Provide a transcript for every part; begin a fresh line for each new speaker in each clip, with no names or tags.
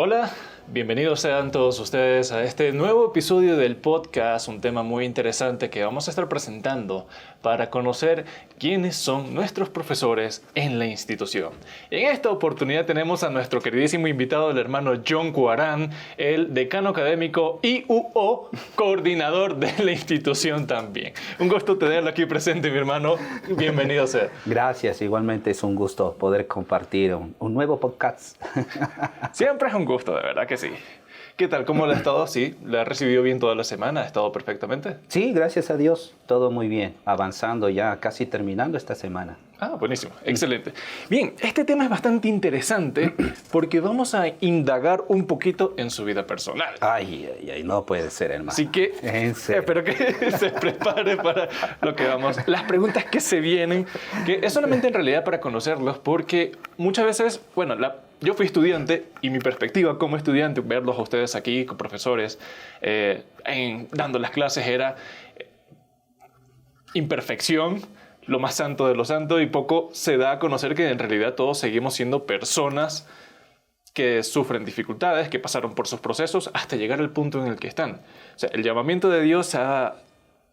Hola, bienvenidos sean todos ustedes a este nuevo episodio del podcast, un tema muy interesante que vamos a estar presentando para conocer quiénes son nuestros profesores en la institución. En esta oportunidad tenemos a nuestro queridísimo invitado, el hermano John Cuarán, el decano académico IUO, coordinador de la institución también. Un gusto tenerlo aquí presente, mi hermano. Bienvenido sea.
Gracias, igualmente es un gusto poder compartir un nuevo podcast.
Siempre es un gusto, de verdad que sí. ¿Qué tal? ¿Cómo le ha estado? ¿Sí? ¿Le ha recibido bien toda la semana? ¿Ha estado perfectamente?
Sí, gracias a Dios, todo muy bien, avanzando ya, casi terminando esta semana.
Ah, buenísimo, excelente. Bien, este tema es bastante interesante porque vamos a indagar un poquito en su vida personal.
Ay, no puede ser, hermano.
Así que espero que se prepare para lo que vamos. Las preguntas que se vienen, que es solamente en realidad para conocerlos, porque muchas veces, bueno, yo fui estudiante y mi perspectiva como estudiante, verlos a ustedes aquí con profesores, dando las clases era imperfección, lo más santo de lo santo, y poco se da a conocer que en realidad todos seguimos siendo personas que sufren dificultades, que pasaron por sus procesos hasta llegar al punto en el que están. O sea, el llamamiento de Dios ha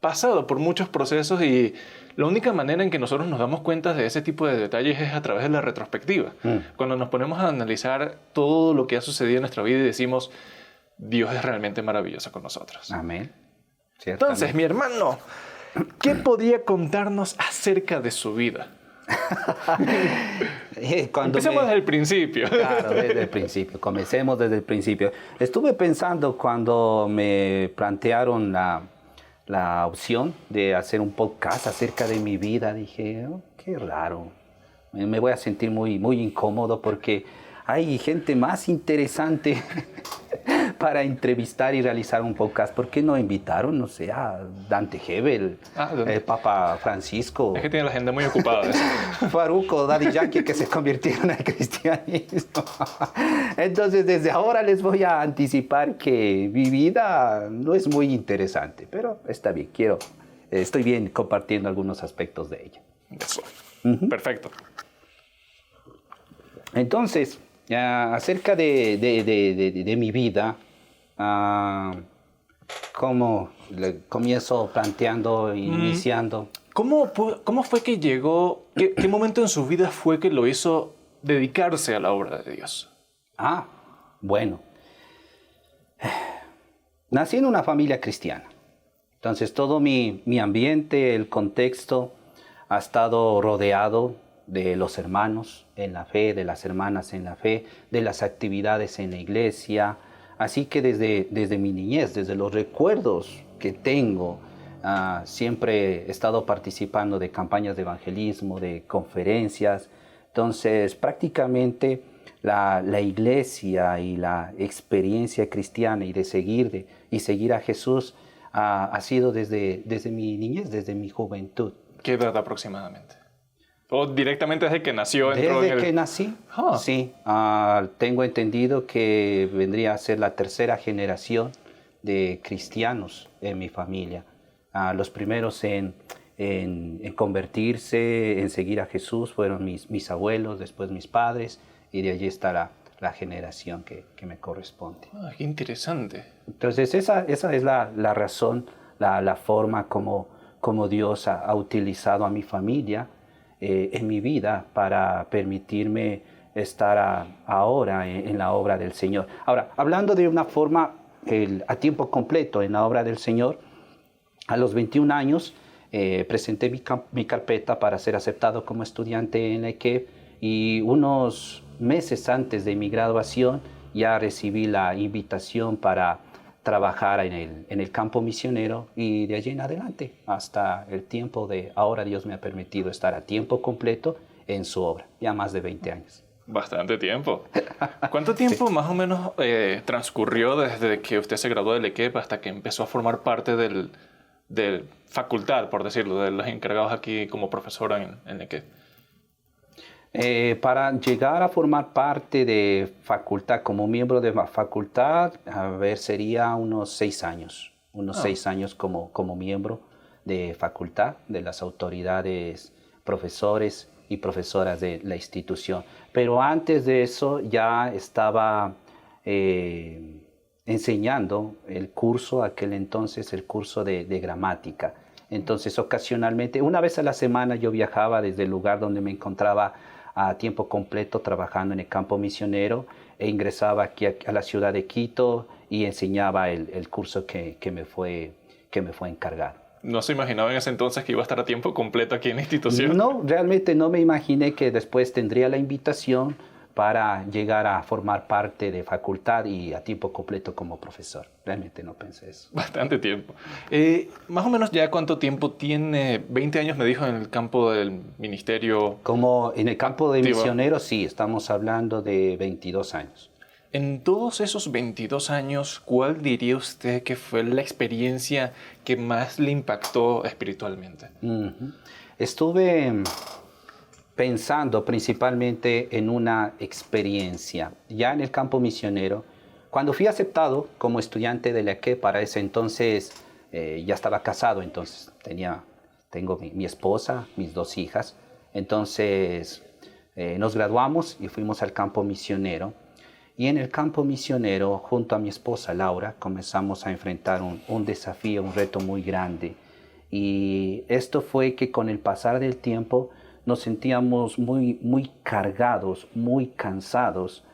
pasado por muchos procesos y la única manera en que nosotros nos damos cuenta de ese tipo de detalles es a través de la retrospectiva. Cuando nos ponemos a analizar todo lo que ha sucedido en nuestra vida y decimos, Dios es realmente maravilloso con nosotros.
Amén.
Entonces, mi hermano, ¿qué podría contarnos acerca de su vida? Empecemos desde el principio.
Claro, desde el principio. Comencemos desde el principio. Estuve pensando cuando me plantearon la opción de hacer un podcast acerca de mi vida. Dije, oh, qué raro. Me voy a sentir muy, muy incómodo porque hay gente más interesante para entrevistar y realizar un podcast. ¿Por qué no invitaron, no sé, a Dante Gebel, el Papa Francisco?
Es que tiene la agenda muy ocupada.
Farruko, Daddy Yankee, que se convirtieron al cristianismo. Entonces, desde ahora les voy a anticipar que mi vida no es muy interesante, pero está bien, estoy bien compartiendo algunos aspectos de ella.
Eso. Perfecto.
Entonces, acerca de mi vida, ¿cómo comienzo planteando, iniciando?
¿Cómo fue que llegó, qué momento en su vida fue que lo hizo dedicarse a la obra de Dios?
Bueno, nací en una familia cristiana, entonces todo mi ambiente, el contexto ha estado rodeado de los hermanos en la fe, de las hermanas en la fe, de las actividades en la iglesia. Así que desde mi niñez, desde los recuerdos que tengo, siempre he estado participando de campañas de evangelismo, de conferencias. Entonces, prácticamente la iglesia y la experiencia cristiana y de seguir a Jesús ha sido desde mi niñez, desde mi juventud.
¿Qué edad aproximadamente? ¿O directamente desde que nació?
Desde que nací, sí. Tengo entendido que vendría a ser la tercera generación de cristianos en mi familia. Los primeros en convertirse, en seguir a Jesús, fueron mis abuelos, después mis padres, y de allí está la generación que me corresponde.
Qué interesante.
Entonces esa es la razón, la forma como Dios ha utilizado a mi familia en mi vida para permitirme estar ahora en la obra del Señor. Ahora, hablando de una forma a tiempo completo en la obra del Señor, a los 21 años presenté mi carpeta para ser aceptado como estudiante en la EQEP y unos meses antes de mi graduación ya recibí la invitación para trabajar en el campo misionero y de allí en adelante hasta el tiempo de ahora Dios me ha permitido estar a tiempo completo en su obra, ya más de 20 años.
Bastante tiempo. ¿Cuánto tiempo más o menos transcurrió desde que usted se graduó del EQEP hasta que empezó a formar parte del facultad, por decirlo, de los encargados aquí como profesora en EQEP?
Para llegar a formar parte de facultad, como miembro de la facultad, sería unos 6 años. 6 años como miembro de facultad, de las autoridades, profesores y profesoras de la institución. Pero antes de eso ya estaba enseñando el curso, aquel entonces el curso de gramática. Entonces ocasionalmente, una vez a la semana yo viajaba desde el lugar donde me encontraba a tiempo completo trabajando en el campo misionero e ingresaba aquí a la ciudad de Quito y enseñaba el curso que me fue encargado.
¿No se imaginaba en ese entonces que iba a estar a tiempo completo aquí en la institución?
No, realmente no me imaginé que después tendría la invitación para llegar a formar parte de facultad y a tiempo completo como profesor. Realmente no pensé eso.
Bastante tiempo. Más o menos ya cuánto tiempo tiene, 20 años me dijo en el campo del ministerio.
Como en el campo de misionero, sí, estamos hablando de 22 años.
En todos esos 22 años, ¿cuál diría usted que fue la experiencia que más le impactó espiritualmente?
Estuve pensando principalmente en una experiencia ya en el campo misionero. Cuando fui aceptado como estudiante de la EQUE, para ese entonces ya estaba casado, entonces tengo mi esposa, mis 2 hijas. Entonces nos graduamos y fuimos al campo misionero. Y en el campo misionero, junto a mi esposa Laura, comenzamos a enfrentar un desafío, un reto muy grande. Y esto fue que con el pasar del tiempo nos sentíamos muy cargados, muy cansados,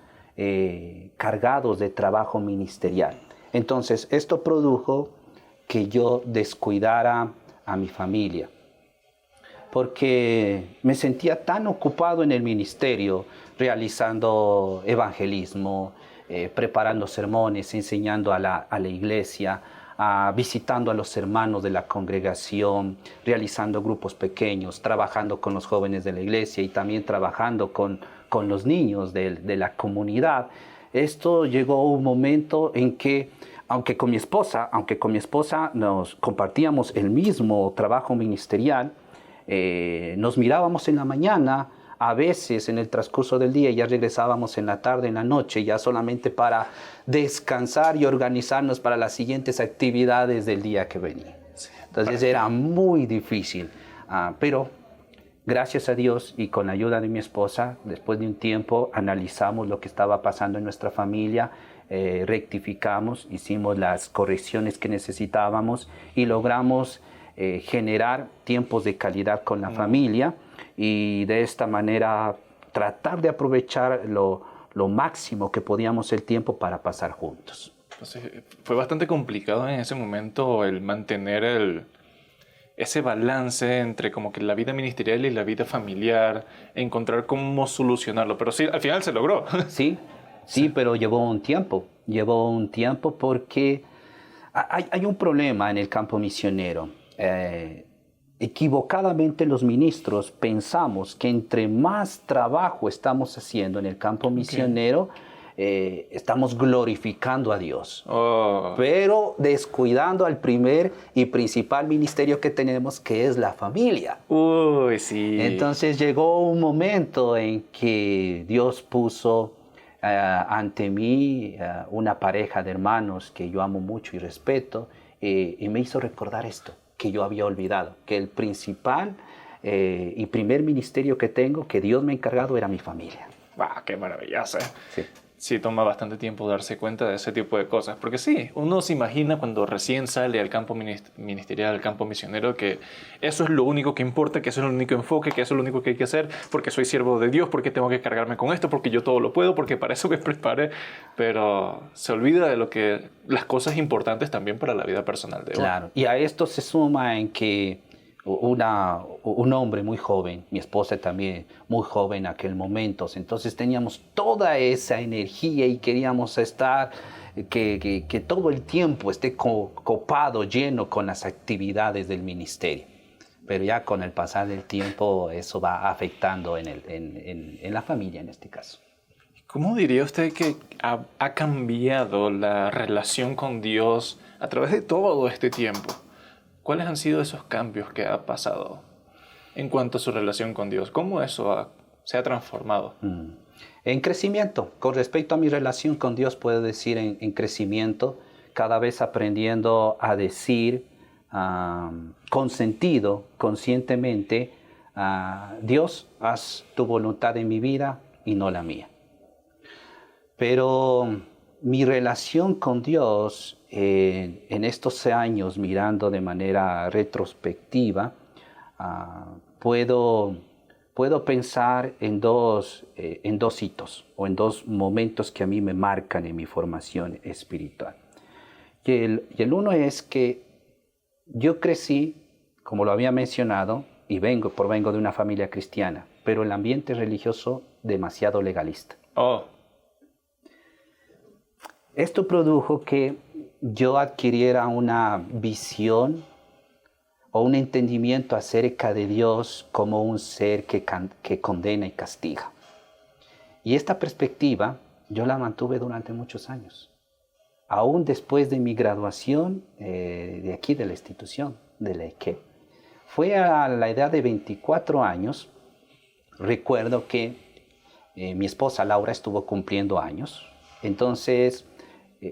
cargados de trabajo ministerial. Entonces, esto produjo que yo descuidara a mi familia, porque me sentía tan ocupado en el ministerio, realizando evangelismo, preparando sermones, enseñando a la iglesia, visitando a los hermanos de la congregación, realizando grupos pequeños, trabajando con los jóvenes de la iglesia y también trabajando con los niños de la comunidad. Esto llegó a un momento en que, aunque con mi esposa nos compartíamos el mismo trabajo ministerial, nos mirábamos en la mañana, a veces en el transcurso del día, ya regresábamos en la tarde, en la noche, ya solamente para descansar y organizarnos para las siguientes actividades del día que venía. Entonces era muy difícil, pero gracias a Dios y con la ayuda de mi esposa, después de un tiempo analizamos lo que estaba pasando en nuestra familia, rectificamos, hicimos las correcciones que necesitábamos y logramos generar tiempos de calidad con la familia y de esta manera tratar de aprovechar lo máximo que podíamos el tiempo para pasar juntos.
Entonces, fue bastante complicado en ese momento el mantener ese balance entre como que la vida ministerial y la vida familiar, encontrar cómo solucionarlo, pero sí, al final se logró.
Sí, pero llevó un tiempo porque hay un problema en el campo misionero. Equivocadamente los ministros pensamos que entre más trabajo estamos haciendo en el campo misionero, estamos glorificando a Dios, pero descuidando al primer y principal ministerio que tenemos, que es la familia.
Uy, sí.
Entonces llegó un momento en que Dios puso ante mí una pareja de hermanos que yo amo mucho y respeto, y me hizo recordar esto que yo había olvidado, que el principal y primer ministerio que tengo, que Dios me ha encargado, era mi familia.
¡Qué maravilloso! Sí, toma bastante tiempo darse cuenta de ese tipo de cosas, porque sí, uno se imagina cuando recién sale al campo ministerial, al campo misionero, que eso es lo único que importa, que eso es el único enfoque, que eso es lo único que hay que hacer, porque soy siervo de Dios, porque tengo que cargarme con esto, porque yo todo lo puedo, porque para eso me preparé, pero se olvida de las cosas importantes también para la vida personal de uno.
Claro, y a esto se suma en que un hombre muy joven, mi esposa también muy joven en aquel momento, entonces teníamos toda esa energía y queríamos estar, que todo el tiempo esté copado, lleno con las actividades del ministerio. Pero ya con el pasar del tiempo eso va afectando en la familia en este caso.
¿Cómo diría usted que ha cambiado la relación con Dios a través de todo este tiempo? ¿Cuáles han sido esos cambios que ha pasado en cuanto a su relación con Dios? ¿Cómo eso se ha transformado?
En crecimiento. Con respecto a mi relación con Dios, puedo decir en crecimiento, cada vez aprendiendo a decir con sentido, conscientemente, Dios, haz tu voluntad en mi vida y no la mía. Pero mi relación con Dios en estos años, mirando de manera retrospectiva, puedo pensar en dos hitos o en dos momentos que a mí me marcan en mi formación espiritual. Y el uno es que yo crecí, como lo había mencionado, y provengo de una familia cristiana, pero el ambiente religioso demasiado legalista.
Oh.
Esto produjo que yo adquiriera una visión o un entendimiento acerca de Dios como un ser que condena y castiga. Y esta perspectiva yo la mantuve durante muchos años, aún después de mi graduación de aquí de la institución, de la EQUEP. Fue a la edad de 24 años, recuerdo que mi esposa Laura estuvo cumpliendo años, entonces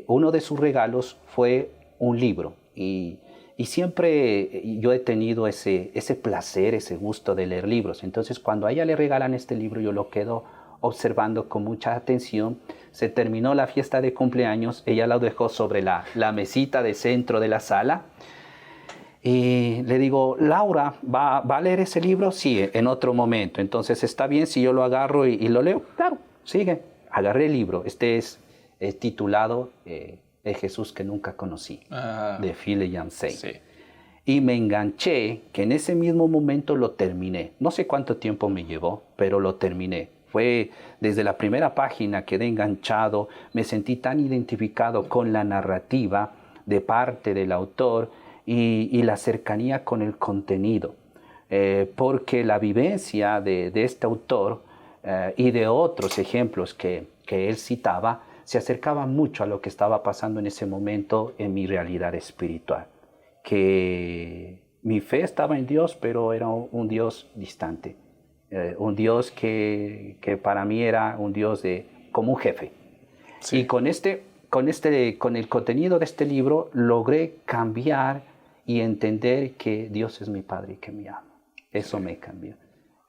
uno de sus regalos fue un libro y siempre yo he tenido ese placer, ese gusto de leer libros. Entonces cuando a ella le regalan este libro yo lo quedo observando con mucha atención. Se terminó la fiesta de cumpleaños, ella lo dejó sobre la mesita de centro de la sala. Y le digo, Laura, ¿va a leer ese libro? Sí, en otro momento. Entonces, ¿está bien si yo lo agarro y lo leo? Claro, sigue. Agarré el libro. Este es titulado El Jesús que nunca conocí, de Philip Yancey. Sí. Y me enganché, que en ese mismo momento lo terminé. No sé cuánto tiempo me llevó, pero lo terminé. Fue desde la primera página, quedé enganchado, me sentí tan identificado con la narrativa de parte del autor, y la cercanía con el contenido, porque la vivencia de este autor y de otros ejemplos que él citaba se acercaba mucho a lo que estaba pasando en ese momento en mi realidad espiritual, que mi fe estaba en Dios, pero era un Dios distante, un Dios que para mí era un Dios como un jefe. Sí. Y con el contenido de este libro logré cambiar y entender que Dios es mi Padre y que me ama. Eso me cambió.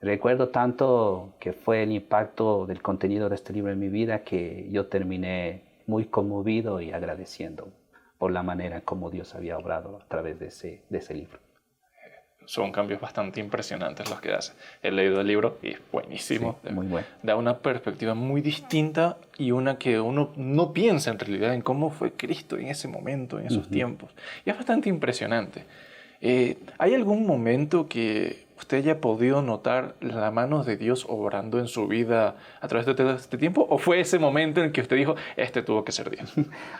Recuerdo tanto que fue el impacto del contenido de este libro en mi vida que yo terminé muy conmovido y agradeciendo por la manera como Dios había obrado a través de ese libro.
Son cambios bastante impresionantes los que hace. He leído el libro y es buenísimo.
Sí, muy bueno.
Da una perspectiva muy distinta y una que uno no piensa en realidad en cómo fue Cristo en ese momento, en esos tiempos. Y es bastante impresionante. ¿Hay algún momento que usted haya podido notar la mano de Dios obrando en su vida a través de todo este tiempo? ¿O fue ese momento en el que usted dijo, tuvo que ser Dios?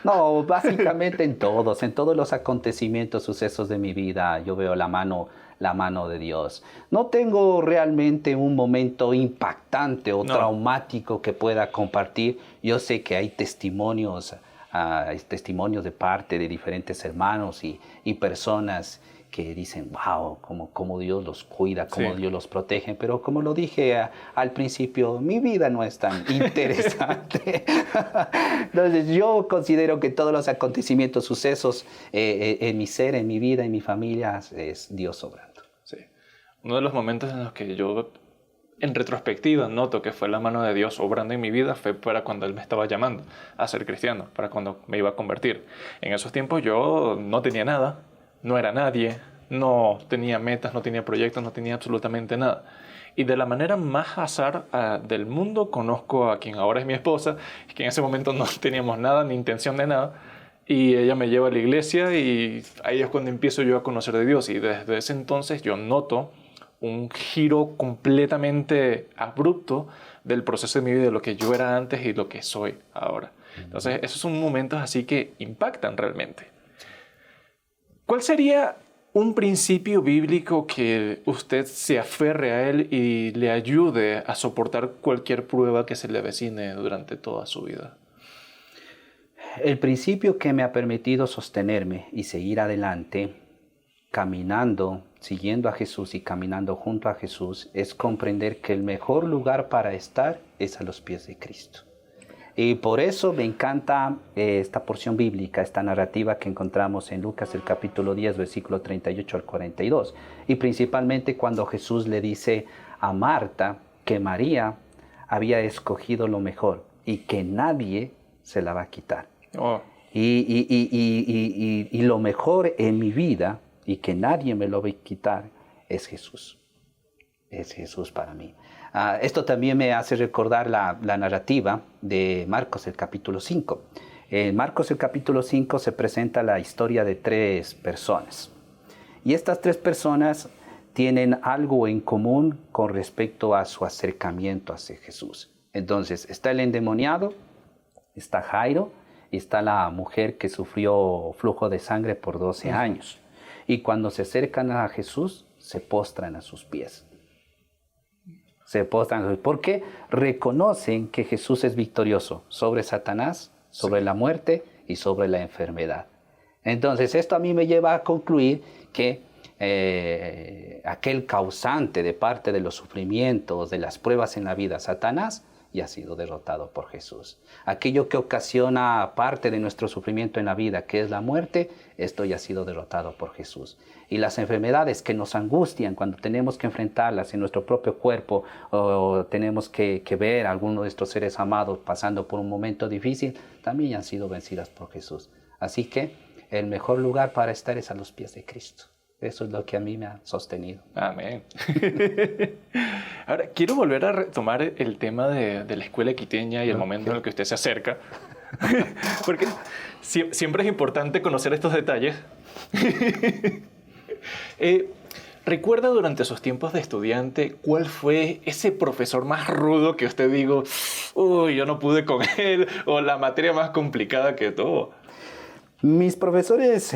No, básicamente en todos los acontecimientos, sucesos de mi vida, yo veo la mano de Dios. No tengo realmente un momento impactante o traumático que pueda compartir. Yo sé que hay testimonios de parte de diferentes hermanos y personas que dicen, wow, cómo Dios los cuida, cómo Dios los protege. Pero como lo dije al principio, mi vida no es tan interesante. Entonces yo considero que todos los acontecimientos, sucesos en mi ser, en mi vida, en mi familia, es Dios obrando.
Sí. Uno de los momentos en los que yo, en retrospectiva, noto que fue la mano de Dios obrando en mi vida fue para cuando Él me estaba llamando a ser cristiano, para cuando me iba a convertir. En esos tiempos yo no tenía nada, no era nadie, no tenía metas, no tenía proyectos, no tenía absolutamente nada. Y de la manera más azar del mundo conozco a quien ahora es mi esposa, que en ese momento no teníamos nada, ni intención de nada, y ella me lleva a la iglesia y ahí es cuando empiezo yo a conocer de Dios. Y desde ese entonces yo noto un giro completamente abrupto del proceso de mi vida, de lo que yo era antes y lo que soy ahora. Entonces esos son momentos así que impactan realmente. ¿Cuál sería un principio bíblico que usted se aferre a él y le ayude a soportar cualquier prueba que se le avecine durante toda su vida?
El principio que me ha permitido sostenerme y seguir adelante, caminando, siguiendo a Jesús y caminando junto a Jesús, es comprender que el mejor lugar para estar es a los pies de Cristo. Y por eso me encanta esta porción bíblica, esta narrativa que encontramos en Lucas, el capítulo 10, versículo 38 al 42. Y principalmente cuando Jesús le dice a Marta que María había escogido lo mejor y que nadie se la va a quitar.
Oh.
Y lo mejor en mi vida, y que nadie me lo va a quitar, es Jesús. Es Jesús para mí. Esto también me hace recordar la narrativa de Marcos, el capítulo 5. En Marcos, el capítulo 5, se presenta la historia de 3 personas. Y estas 3 personas tienen algo en común con respecto a su acercamiento hacia Jesús. Entonces, está el endemoniado, está Jairo, y está la mujer que sufrió flujo de sangre por 12 años. Y cuando se acercan a Jesús, se postran a sus pies. Se postran porque reconocen que Jesús es victorioso sobre Satanás, sobre la muerte y sobre la enfermedad. Entonces, esto a mí me lleva a concluir que aquel causante de parte de los sufrimientos, de las pruebas en la vida, Satanás, ya ha sido derrotado por Jesús. Aquello que ocasiona parte de nuestro sufrimiento en la vida, que es la muerte, esto ya ha sido derrotado por Jesús. Y las enfermedades que nos angustian cuando tenemos que enfrentarlas en nuestro propio cuerpo o tenemos que ver a alguno de estos seres amados pasando por un momento difícil, también ya han sido vencidas por Jesús. Así que el mejor lugar para estar es a los pies de Cristo. Eso es lo que a mí me ha sostenido.
Amén. Ahora, quiero volver a retomar el tema de la escuela quiteña y el momento en el que usted se acerca. Porque siempre es importante conocer estos detalles. ¿Recuerda durante sus tiempos de estudiante cuál fue ese profesor más rudo que usted dijo, uy, yo no pude con él, o la materia más complicada que tuvo?
Mis profesores,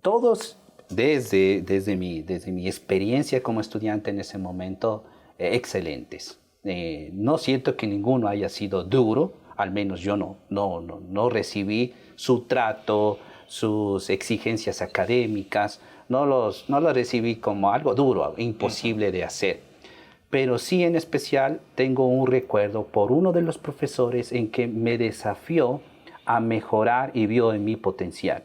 todos... Desde mi experiencia como estudiante en ese momento, excelentes. No siento que ninguno haya sido duro, al menos yo no recibí su trato, sus exigencias académicas, no los recibí como algo duro, imposible de hacer. Pero sí, en especial tengo un recuerdo por uno de los profesores en que me desafió a mejorar y vio en mi potencial.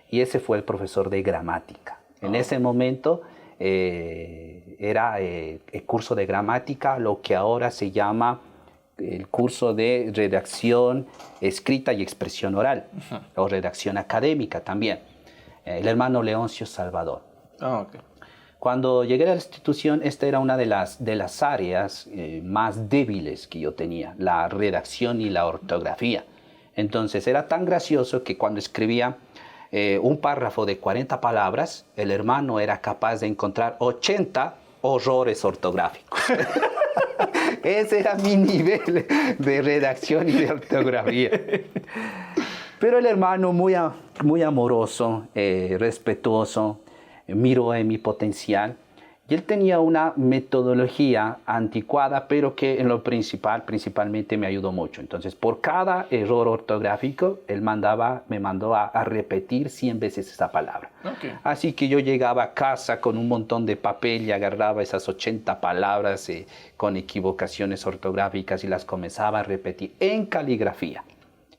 Y ese fue el profesor de gramática. En ese momento era el curso de gramática, lo que ahora se llama el curso de redacción escrita y expresión oral, o redacción académica también. El hermano Leoncio Salvador.
Okay.
Cuando llegué a la institución, esta era una de las áreas más débiles que yo tenía, la redacción y la ortografía. Entonces era tan gracioso que cuando escribía un párrafo de 40 palabras, el hermano era capaz de encontrar 80 horrores ortográficos. Ese era mi nivel de redacción y de ortografía. Pero el hermano muy amoroso, respetuoso, miró en mi potencial. Y él tenía una metodología anticuada, pero que en lo principalmente me ayudó mucho. Entonces, por cada error ortográfico, él me mandó a repetir 100 veces esa palabra. Okay. Así que yo llegaba a casa con un montón de papel y agarraba esas 80 palabras con equivocaciones ortográficas y las comenzaba a repetir en caligrafía.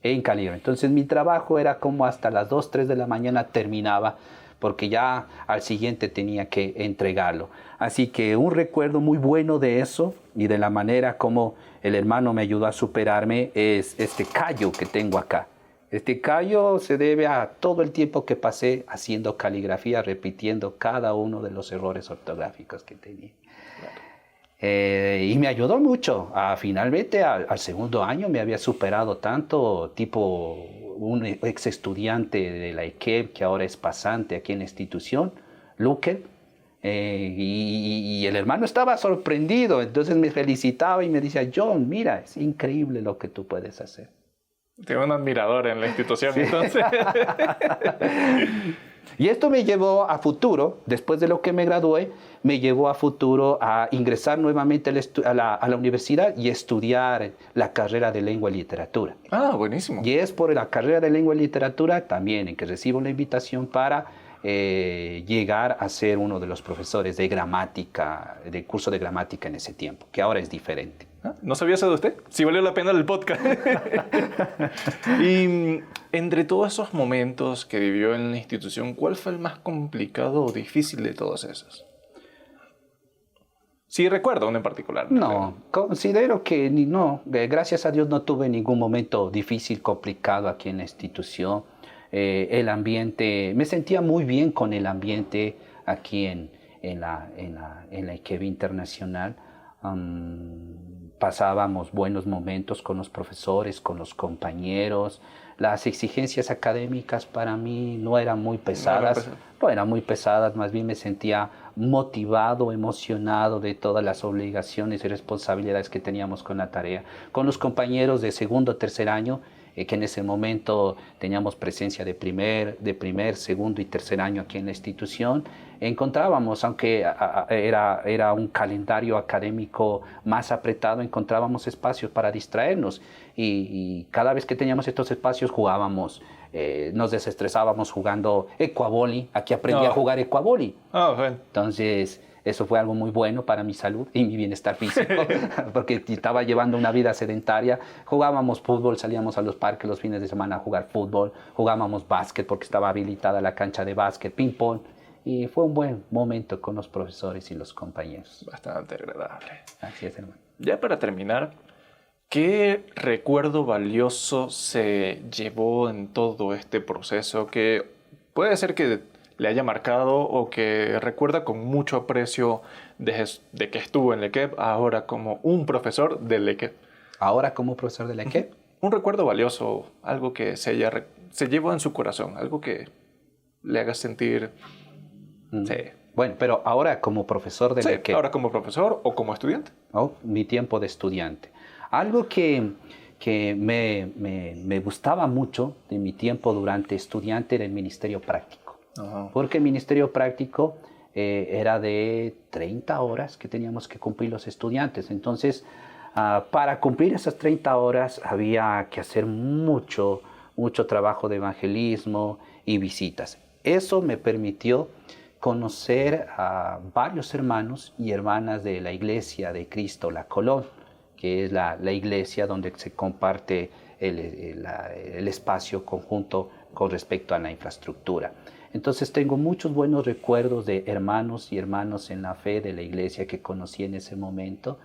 Entonces, mi trabajo era como hasta las 2, 3 de la mañana terminaba, porque ya al siguiente tenía que entregarlo. Así que un recuerdo muy bueno de eso y de la manera como el hermano me ayudó a superarme es este callo que tengo acá. Este callo se debe a todo el tiempo que pasé haciendo caligrafía, repitiendo cada uno de los errores ortográficos que tenía. Y me ayudó mucho. Finalmente, al segundo año me había superado tanto, tipo un ex estudiante de la IKEB, que ahora es pasante aquí en la institución, Luque, y el hermano estaba sorprendido, entonces me felicitaba y me decía, John, mira, es increíble lo que tú puedes hacer.
Tengo un admirador en la institución, sí. Entonces.
Y esto me llevó a futuro, después de lo que me gradué, me llevó a futuro a ingresar nuevamente a la universidad y estudiar la carrera de lengua y literatura.
Ah, buenísimo.
Y es por la carrera de lengua y literatura también en que recibo la invitación para llegar a ser uno de los profesores de gramática, del curso de gramática en ese tiempo, que ahora es diferente.
¿No sabía eso de usted? Sí valió la pena el podcast. Y entre todos esos momentos que vivió en la institución, ¿cuál fue el más complicado o difícil de todos esos? Sí recuerdo uno en particular.
No, considero que no, gracias a Dios no tuve ningún momento difícil, complicado aquí en la institución. El ambiente, me sentía muy bien con el ambiente aquí en la IKEB Internacional. Pasábamos buenos momentos con los profesores, con los compañeros. Las exigencias académicas para mí no eran muy pesadas, más bien me sentía motivado, emocionado de todas las obligaciones y responsabilidades que teníamos con la tarea. Con los compañeros de segundo o tercer año, que en ese momento teníamos presencia de primer, segundo y tercer año aquí en la institución, encontrábamos, aunque era un calendario académico más apretado, encontrábamos espacios para distraernos y cada vez que teníamos estos espacios jugábamos, nos desestresábamos jugando ecuavoli. Aquí aprendí a jugar ecuavoli.
Bueno.
Entonces, eso fue algo muy bueno para mi salud y mi bienestar físico, porque estaba llevando una vida sedentaria. Jugábamos fútbol, salíamos a los parques los fines de semana a jugar fútbol, jugábamos básquet porque estaba habilitada la cancha de básquet, ping-pong, y fue un buen momento con los profesores y los compañeros.
Bastante agradable.
Así es, hermano.
Ya para terminar, ¿qué recuerdo valioso se llevó en todo este proceso que puede ser que le haya marcado o que recuerda con mucho aprecio de que estuvo en la IKEB, ahora como un profesor de la IKEB?
Ahora como profesor de la IKEB.
Un recuerdo valioso, algo que se llevó en su corazón, algo que le haga sentir... Sí.
Bueno, pero ahora como profesor de la IKEB.
Ahora como profesor o como estudiante.
Mi tiempo de estudiante. Algo que me gustaba mucho de mi tiempo durante estudiante era el ministerio práctico. Porque el ministerio práctico era de 30 horas que teníamos que cumplir los estudiantes. Entonces, para cumplir esas 30 horas había que hacer mucho trabajo de evangelismo y visitas. Eso me permitió conocer a varios hermanos y hermanas de la Iglesia de Cristo, la Colón, que es la iglesia donde se comparte el espacio conjunto con respecto a la infraestructura. Entonces tengo muchos buenos recuerdos de hermanos y hermanos en la fe de la iglesia que conocí en ese momento.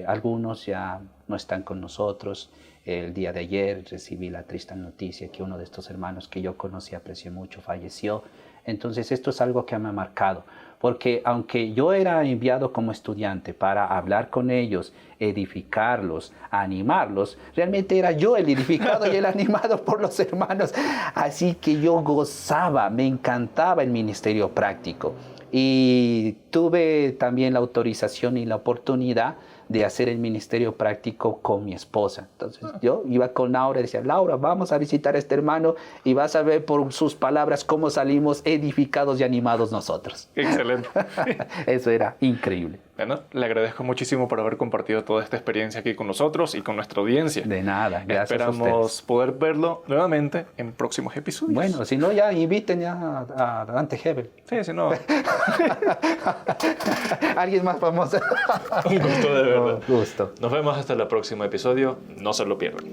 Algunos ya no están con nosotros. El día de ayer recibí la triste noticia que uno de estos hermanos que yo conocí, aprecié mucho, falleció. Entonces esto es algo que me ha marcado, porque aunque yo era enviado como estudiante para hablar con ellos, edificarlos, animarlos, realmente era yo el edificado y el animado por los hermanos. Así que yo gozaba, me encantaba el ministerio práctico. Y tuve también la autorización y la oportunidad de hacer el ministerio práctico con mi esposa. Entonces yo iba con Laura y decía, Laura, vamos a visitar a este hermano y vas a ver por sus palabras cómo salimos edificados y animados nosotros.
Excelente.
Eso era increíble.
Bueno, le agradezco muchísimo por haber compartido toda esta experiencia aquí con nosotros y con nuestra audiencia.
De nada, gracias.
Esperamos poder verlo nuevamente en próximos episodios.
Bueno, si no, ya inviten ya a Dante Hebel.
Sí, si no.
Alguien más famoso.
Un gusto de verdad.
Gusto.
Nos vemos hasta el próximo episodio. No se lo pierdan.